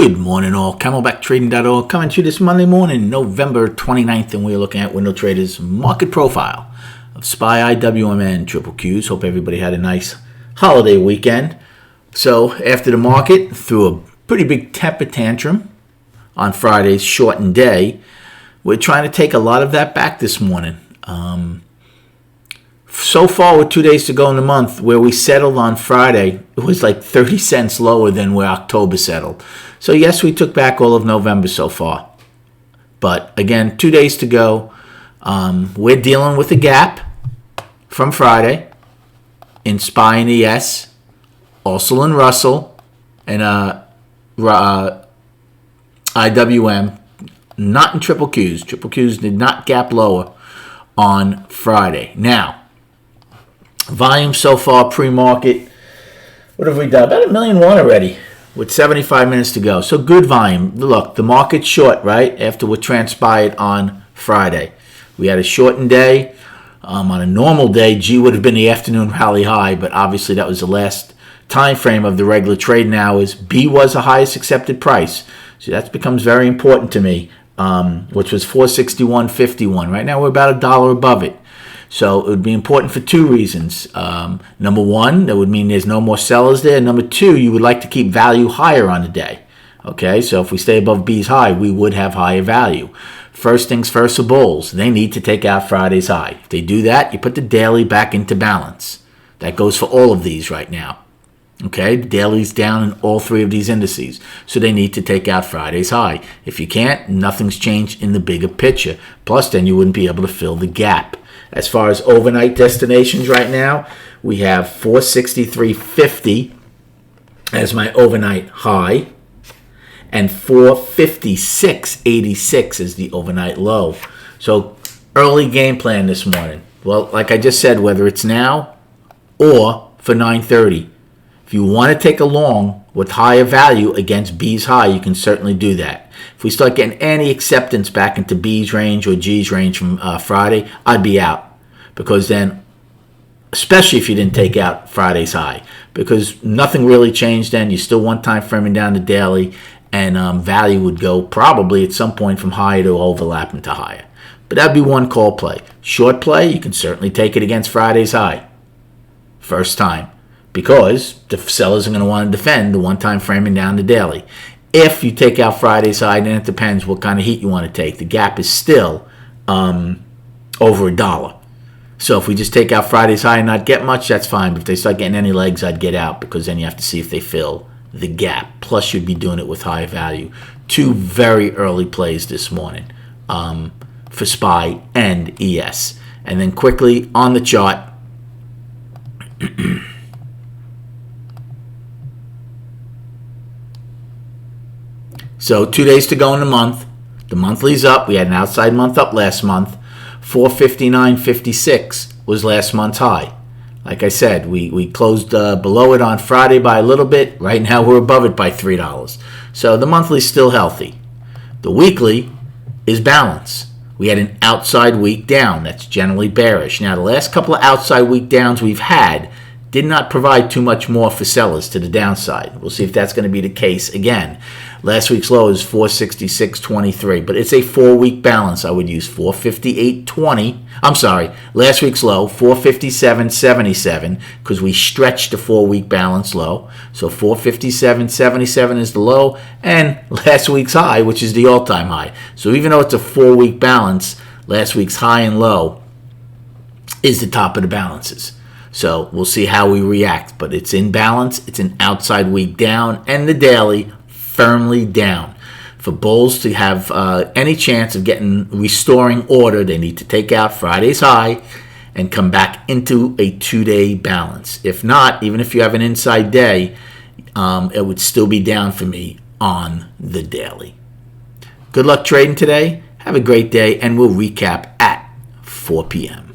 Good morning all, CamelbackTrading.org coming to you this Monday morning, November 29th, and we're looking at Window Trader's market profile of SPY, IWM, Triple Qs. Hope everybody had a nice holiday weekend. So after the market threw a pretty big temper tantrum on Friday's shortened day, we're trying to take a lot of that back this morning. So far, with 2 days to go in the month, where we settled on Friday, it was like 30 cents lower than where October settled. So yes, we took back all of November so far. But again, 2 days to go. We're dealing with a gap from Friday in SPY and ES, also in Russell, and IWM, not in Triple Qs. Triple Qs did not gap lower on Friday. Now, volume so far pre-market, what have we done? About 1.1 million already with 75 minutes to go. So good volume. Look, the market's short, right? After what transpired on Friday. We had a shortened day. On a normal day, G would have been the afternoon rally high, but obviously that was the last time frame of the regular trading hours. B was the highest accepted price. So that becomes very important to me, which was $461.51. Right now we're about $1 above it. So it would be important for two reasons. Number one, that would mean there's no more sellers there. Number two, you would like to keep value higher on the day. Okay, so if we stay above B's high, we would have higher value. First things first, the bulls. They need to take out Friday's high. If they do that, you put the daily back into balance. That goes for all of these right now. Okay, the daily's down in all three of these indices. So they need to take out Friday's high. If you can't, nothing's changed in the bigger picture. Plus, then you wouldn't be able to fill the gap. As far as overnight destinations right now, we have 463.50 as my overnight high and 456.86 is the overnight low. So early game plan this morning. Well, like I just said, whether it's now or for 9:30, if you want to take a long with higher value against B's high, you can certainly do that. If we start getting any acceptance back into B's range or G's range from Friday, I'd be out. Because then, especially if you didn't take out Friday's high, because nothing really changed then. You still one time framing down the daily, and value would go probably at some point from higher to overlapping to higher. But that'd be one call play. Short play, you can certainly take it against Friday's high. First time. Because the sellers are going to want to defend the one-time framing down the daily. If you take out Friday's high, then it depends what kind of heat you want to take. The gap is still over $1. So if we just take out Friday's high and not get much, that's fine. But if they start getting any legs, I'd get out because then you have to see if they fill the gap. Plus, you'd be doing it with high value. Two very early plays this morning for SPY and ES. And then quickly on the chart, so 2 days to go in the month. The monthly's up. We had an outside month up last month. 459.56 was last month's high. Like I said, we closed below it on Friday by a little bit. Right now we're above it by $3. So the monthly's still healthy. The weekly is balance. We had an outside week down. That's generally bearish. Now the last couple of outside week downs we've had did not provide too much more for sellers to the downside. We'll see if that's going to be the case again. Last week's low is 466.23, but it's a 4-week balance. I would use 458.20. I'm sorry, last week's low, 457.77, because we stretched the 4-week balance low. So 457.77 is the low, and last week's high, which is the all-time high. So even though it's a 4-week balance, last week's high and low is the top of the balances. So we'll see how we react, but it's in balance. It's an outside week down, and the daily firmly down. For bulls to have any chance of restoring order, they need to take out Friday's high and come back into a 2-day balance. If not, even if you have an inside day, it would still be down for me on the daily. Good luck trading today. Have a great day, and we'll recap at 4 p.m.